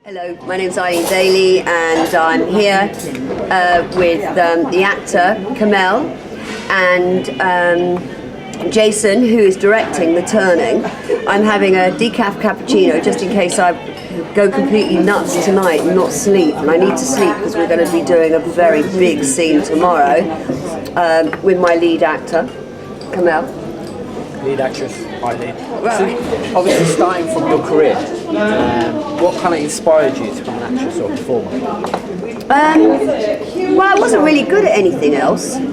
Hello, my name's Eileen Daly and I'm here with the actor Kamel and Jason, who is directing The Turning. I'm having a decaf cappuccino just in case I go completely nuts tonight and not sleep, and I need to sleep because we're going to be doing a very big scene tomorrow with my lead actor, Kamel. Lead actress, Eileen. Right. So, obviously starting from your career, what kind of inspired you to become an actress or performer? Well, I wasn't really good at anything else, and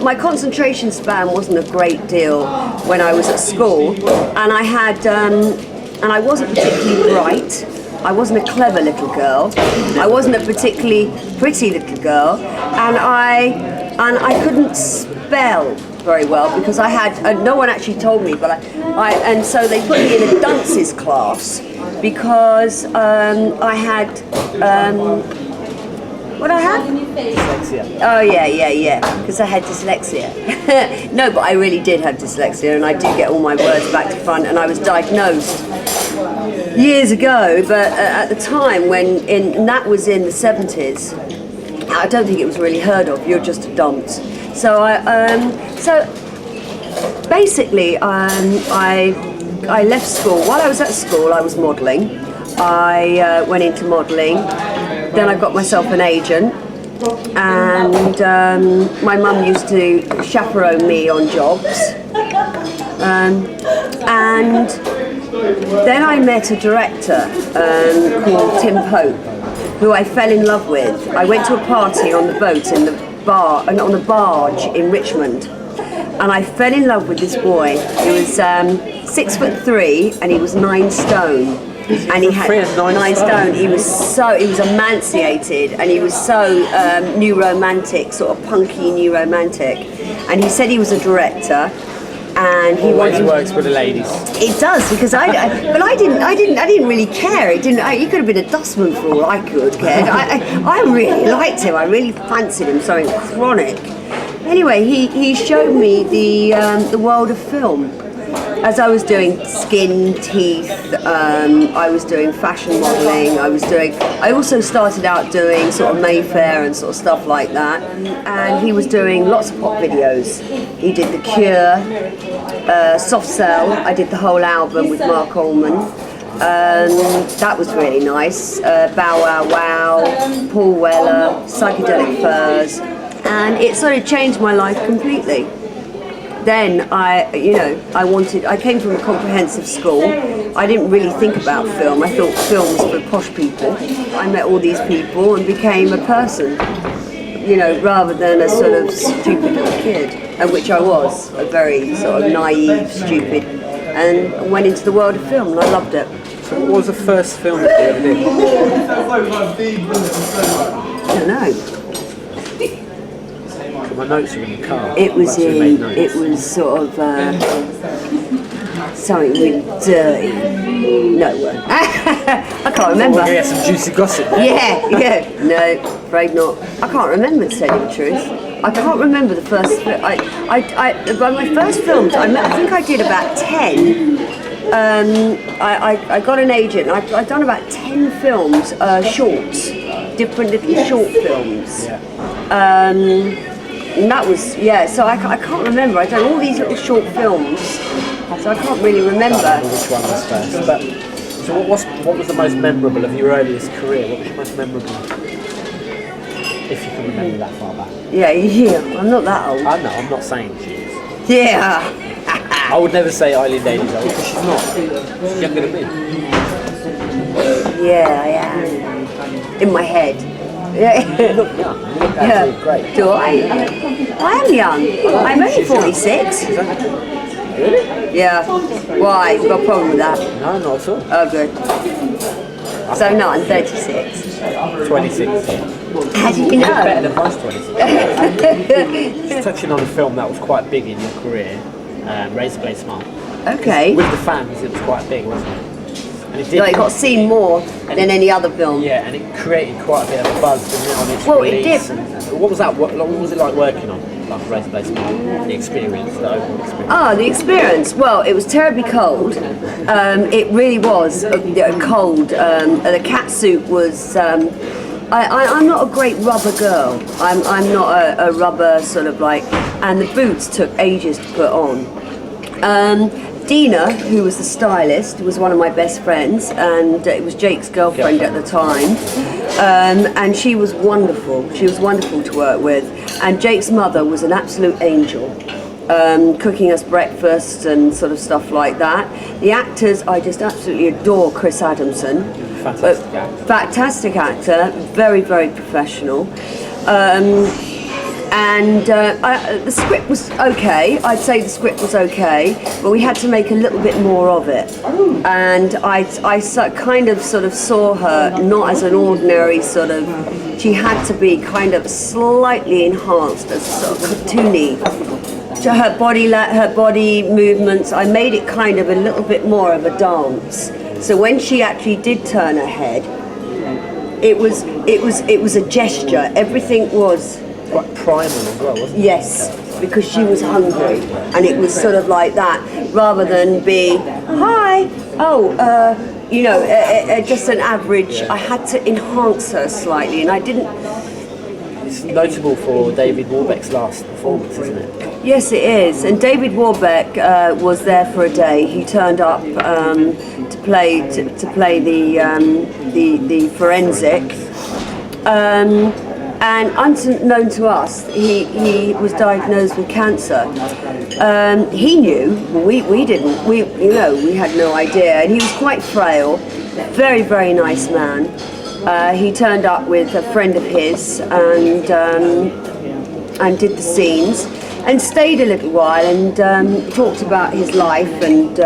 my concentration span wasn't a great deal when I was at school, and I wasn't particularly bright. I wasn't a clever little girl. I wasn't a particularly pretty little girl, and I couldn't spell very well because I had no one actually told me, but and so they put me in a dances class because I had what I had? Dyslexia. Oh yeah, because I had dyslexia. No, but I really did have dyslexia, and I do get all my words back to front, and I was diagnosed years ago, but at the time and that was in the 70s, I don't think it was really heard of. You're just a dunce. So so basically, I left school. While I was at school, I was modelling. I went into modelling. Then I got myself an agent, and my mum used to chaperone me on jobs. And then I met a director called Tim Pope, who I fell in love with. I went to a party on the boat in the bar and on a barge in Richmond, and I fell in love with this boy. He was 6'3" and he was 9 stone, and he had 9 stone. He was emaciated, and he was so new romantic, sort of punky new romantic, and he said he was a director. And he works with the ladies. It does, because I didn't really care. He could have been a dustman for all I could care. I really liked him. I really fancied him. Something chronic. Anyway, he showed me the world of film. As I was doing skin, teeth, I was doing fashion modelling, I also started out doing sort of Mayfair and sort of stuff like that, and he was doing lots of pop videos. He did The Cure, Soft Cell, I did the whole album with Mark Ullman. That was really nice. Bow Wow Wow, Paul Weller, Psychedelic Furs, and it sort of changed my life completely. Then I came from a comprehensive school. I didn't really think about film. I thought film was for posh people. I met all these people and became a person, rather than a sort of stupid little kid, which I was, a very sort of naive, stupid, and went into the world of film, and I loved it. So what was the first film that you ever did? I don't know. My notes are in the car. It was sort of something really dirty. No, I can't remember. We're gonna get some juicy gossip there. Yeah. No, afraid not. I can't remember, to tell you the truth. I can't remember the first. By my first films, I think I did about 10. I got an agent. I'd done about 10 films, shorts, different little short films. Yeah. And that was, so I can't remember. I've done all these little short films, so I can't really remember. I don't know which one was first. But, so what was the most memorable of your earliest career? What was your most memorable, if you can remember that far back? Yeah, I'm not that old. I know, I'm not saying she is. Yeah. I would never say Eileen Daly's old, because she's not. She's younger than me. Yeah, I am. In my head. Yeah. You look young. You look absolutely great. Do I? I am young. I'm only 46. Really? Yeah. Why? You got a problem with that? No, not at all. Oh, good. So no, I'm 36. 26. How do you know? Better than most 26. Just touching on a film that was quite big in your career, Razorblade Smile. Okay. With the fans, it was quite big, wasn't it? And it It got seen more than any other film. Yeah, and it created quite a bit of a buzz, didn't it, on its Well, release? it did. And what was that? What was it like working on? like race-based film, the experience, the overall experience? Ah, the experience. Well, it was terribly cold. It really was cold. The catsuit was. I'm not a great rubber girl. I'm not a rubber sort of like. And the boots took ages to put on. Dina, who was the stylist, was one of my best friends, and it was Jake's girlfriend at the time. And she was wonderful. She was wonderful to work with. And Jake's mother was an absolute angel, cooking us breakfast and sort of stuff like that. The actors, I just absolutely adore Chris Adamson. Fantastic actor. Fantastic actor, very, very professional. The script was okay. I'd say the script was okay, but we had to make a little bit more of it. And I kind of sort of saw her not as an ordinary sort of. She had to be kind of slightly enhanced as sort of cartoony. To her body movements, I made it kind of a little bit more of a dance. So when she actually did turn her head, it was a gesture. Everything was. Quite primal as well, wasn't it? Yes, because she was hungry, and it was sort of like that, rather than be, hi, just an average. I had to enhance her slightly, and I didn't. It's notable for David Warbeck's last performance, isn't it? Yes, it is, and David Warbeck was there for a day. He turned up to play the forensic. And unknown to us, he was diagnosed with cancer. He knew, we didn't. We had no idea. And he was quite frail, very, very nice man. He turned up with a friend of his and did the scenes and stayed a little while and talked about his life and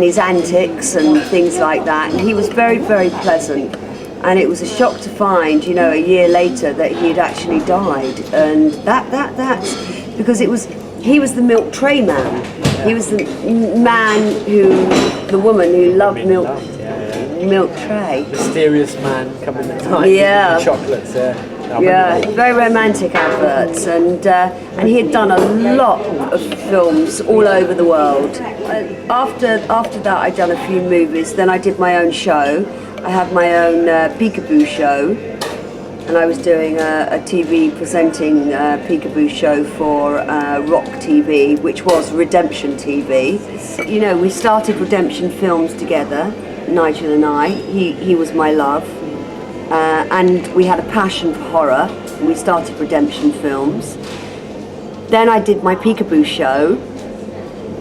his antics and things like that. And he was very, very pleasant. And it was a shock to find, a year later that he had actually died. And that's because he was the milk tray man. He was the woman who loved milk tray. Mysterious man coming at night with chocolates. Very romantic adverts, and he had done a lot of films all over the world. After that, I'd done a few movies. Then I did my own show. I had my own peekaboo show, and I was doing a TV presenting peekaboo show for Rock TV, which was Redemption TV. We started Redemption Films together, Nigel and I. He was my love, and we had a passion for horror, and we started Redemption Films. Then I did my peekaboo show.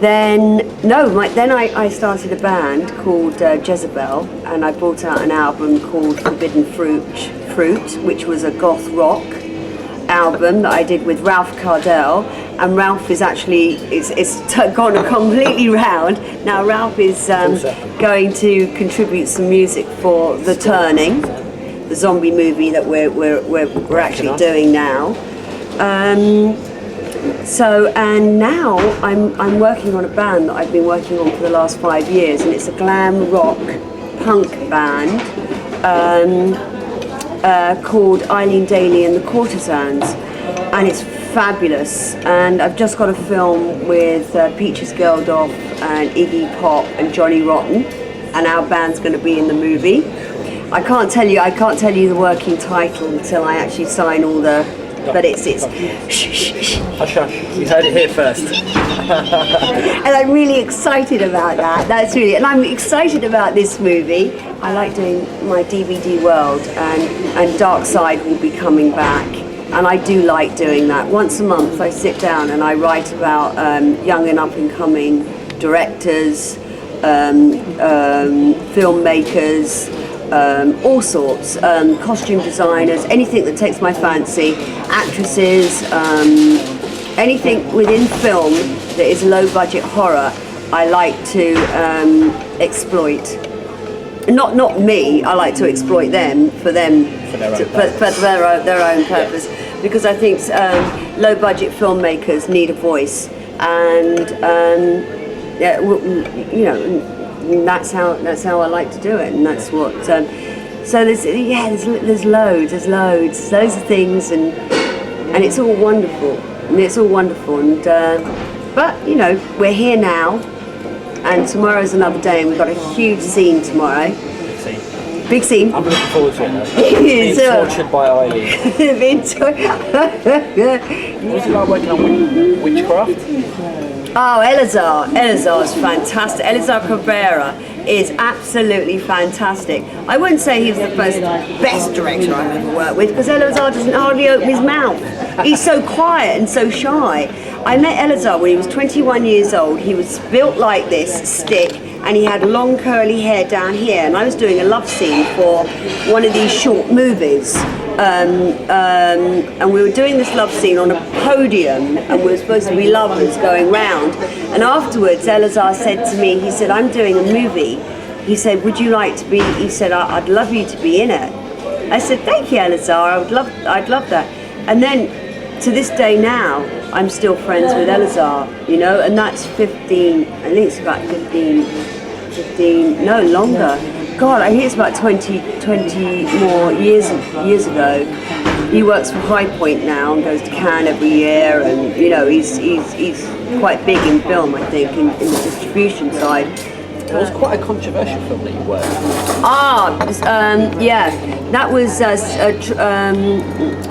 Then I started a band called Jezebel, and I brought out an album called Forbidden Fruit, which was a goth rock album that I did with Ralph Cardell. And Ralph is actually it's gone completely round. Now Ralph is going to contribute some music for The Turning, the zombie movie that we're actually doing now. And now I'm working on a band that I've been working on for the last 5 years, and it's a glam rock punk band called Eileen Daly and the Courtesans, and it's fabulous. And I've just got a film with Peaches Geldof and Iggy Pop and Johnny Rotten, and our band's going to be in the movie. I can't tell you the working title until I actually sign all the. But it's shh. Hush, hush. You heard it here first. And I'm really excited about that. And I'm excited about this movie. I like doing my DVD world, and Dark Side will be coming back. And I do like doing that. Once a month I sit down and I write about young and up and coming directors, filmmakers, all sorts, costume designers, anything that takes my fancy, actresses, anything within film that is low budget horror, I like to exploit. Not me, I like to exploit them for their own purpose, because I think low budget filmmakers need a voice, and that's how I like to do it, and that's what. So there's loads of things, and it's all wonderful. and it's all wonderful. And but you know, we're here now, and tomorrow's another day, and we've got a huge scene tomorrow. Big scene. I'm looking forward to it though. Being tortured by Eileen. What was it like working on witchcraft? Oh, Elazar's fantastic. Elazar Cabrera is absolutely fantastic. I wouldn't say he's the best director I've ever worked with, because Elazar doesn't hardly open his mouth. He's so quiet and so shy. I met Elazar when he was 21 years old. He was built like this, stick, and he had long curly hair down here, and I was doing a love scene for one of these short movies. And we were doing this love scene on a podium, and we were supposed to be lovers going round. And afterwards, Elazar said to me, he said, I'm doing a movie. He said, would you like to be, he said, I'd love you to be in it. I said, thank you, Elazar, I'd love that. And then, to this day now, I'm still friends with Elazar, you know, and that's 15, I think it's about 15, no, longer. God, I think it's about 20 more years ago. He works for High Point now and goes to Cannes every year, and you know he's quite big in film, I think, in the distribution side. It was quite a controversial film that you worked on. Yeah, that was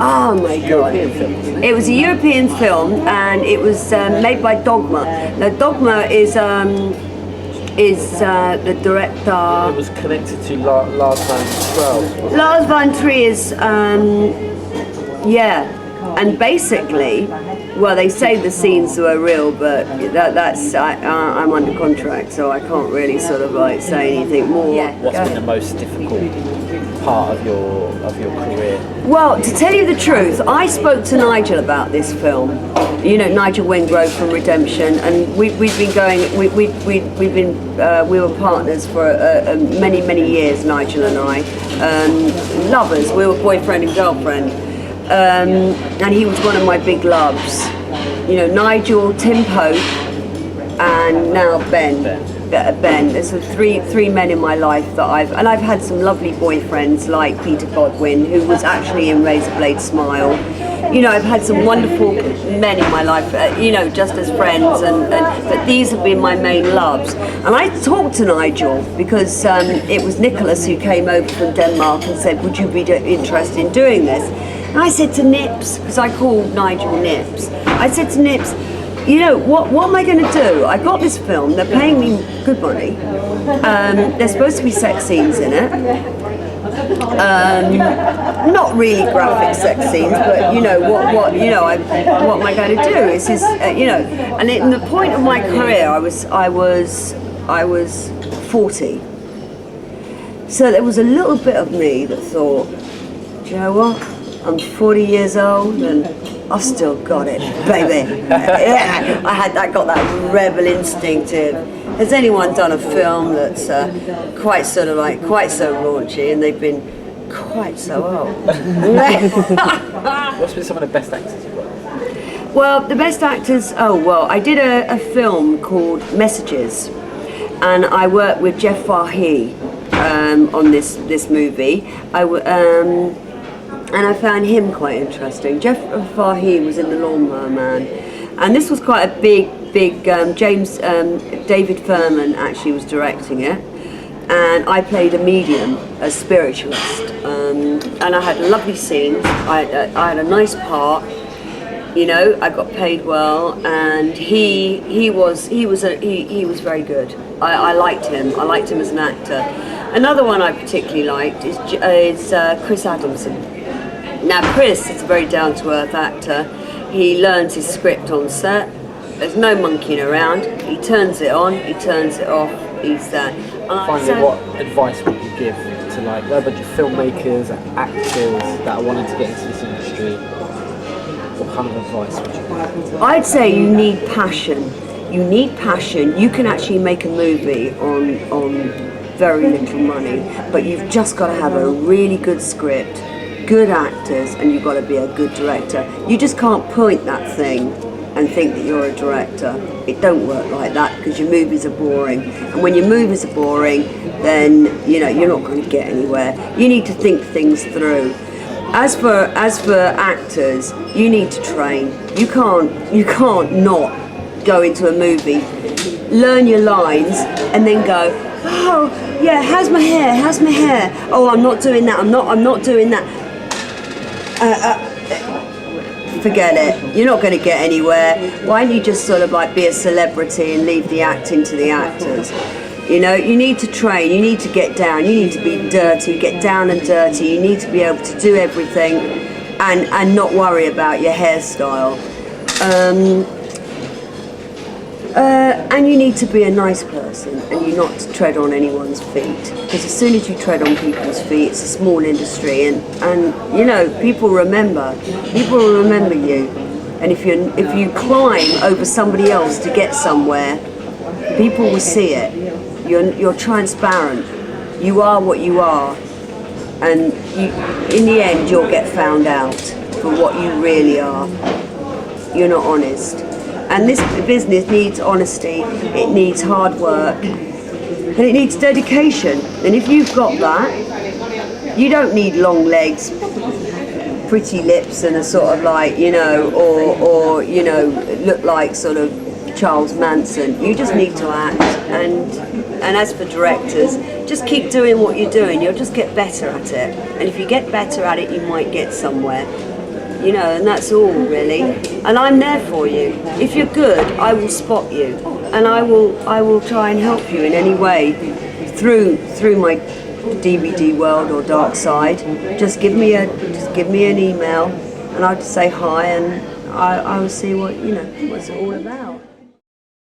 oh my God! European film, wasn't it? It was a European film, and it was made by Dogma. Now, Dogma is the director. It was connected to Lars van Trier. Lars van Trier is, yeah, and basically, well, they say the scenes were real, but I'm under contract, so I can't really sort of like say anything more. Yeah. What's been the most difficult part of your career? Well, to tell you the truth, I spoke to Nigel about this film. You know, Nigel Wingrove from Redemption, and we've been going. We were partners for many years. Nigel and I, lovers. We were boyfriend and girlfriend, and he was one of my big loves. You know, Nigel, Tim Pope, and now Ben. There's three men in my life that I've had some lovely boyfriends like Peter Godwin, who was actually in Razorblade Smile. You know, I've had some wonderful men in my life, you know, just as friends, but these have been my main loves. And I talked to Nigel because it was Nicholas who came over from Denmark and said, would you be interested in doing this? And I said to Nips, because I called Nigel Nips, I said to Nips, you know, what am I going to do? I got this film, they're paying me good money, there's supposed to be sex scenes in it. Not really graphic sex scenes, but you know what am I going to do? It's just, you know, and in the point of my career, I was 40, so there was a little bit of me that thought, do you know what? I'm 40 years old and I've still got it, baby. Yeah, I got that rebel instinct. Has anyone done a film that's quite so raunchy, and they've been quite so old? What's been some of the best actors you've worked with? Well, the best actors. Oh well, I did a film called Messages, and I worked with Jeff Fahey on this movie. And I found him quite interesting. Jeff Fahey was in The Lawnmower Man, and this was quite a big. David Furman actually was directing it, and I played a medium, a spiritualist, and I had lovely scenes. I had a nice part. You know, I got paid well, and he was very good. I liked him. I liked him as an actor. Another one I particularly liked is Chris Adamson. Now Chris is a very down-to-earth actor. He learns his script on set. There's no monkeying around. He turns it on, he turns it off. He's that. Finally, what advice would you give to like a bunch of filmmakers, actors that are wanting to get into this industry? What kind of advice would you give? I'd say you need passion. You need passion. You can actually make a movie on very little money, but you've just got to have a really good script, good actors, and you've got to be a good director. You just can't point that thing and think that you're a director. It don't work like that, because your movies are boring. And when your movies are boring, then you know you're not going to get anywhere. You need to think things through. As for actors, you need to train. You can't not go into a movie, learn your lines, and then go, oh yeah, how's my hair? How's my hair? Oh, I'm not doing that. I'm not doing that. Forget it. You're not going to get anywhere. Why don't you just sort of like be a celebrity and leave the acting to the actors? You know, you need to train, you need to get down, you need to be dirty, get down and dirty, you need to be able to do everything and not worry about your hairstyle. And you need to be a nice person and you not to tread on anyone's feet. Because as soon as you tread on people's feet, it's a small industry and you know, people will remember you. And if you climb over somebody else to get somewhere, people will see it. You're transparent. You are what you are, and in the end, you'll get found out for what you really are. You're not honest, and this business needs honesty. It needs hard work, and it needs dedication. And if you've got that, you don't need long legs, pretty lips, and a sort of like, you know, or you know, look like sort of Charles Manson. You just need to act, and as for directors, just keep doing what you're doing. You'll just get better at it, and if you get better at it, you might get somewhere, you know, and that's all really. And I'm there for you. If you're good, I will spot you, and I will try and help you in any way through my DVD world or dark side. Just give me an email, and I'll just say hi, and I will see what, you know, what's it all about.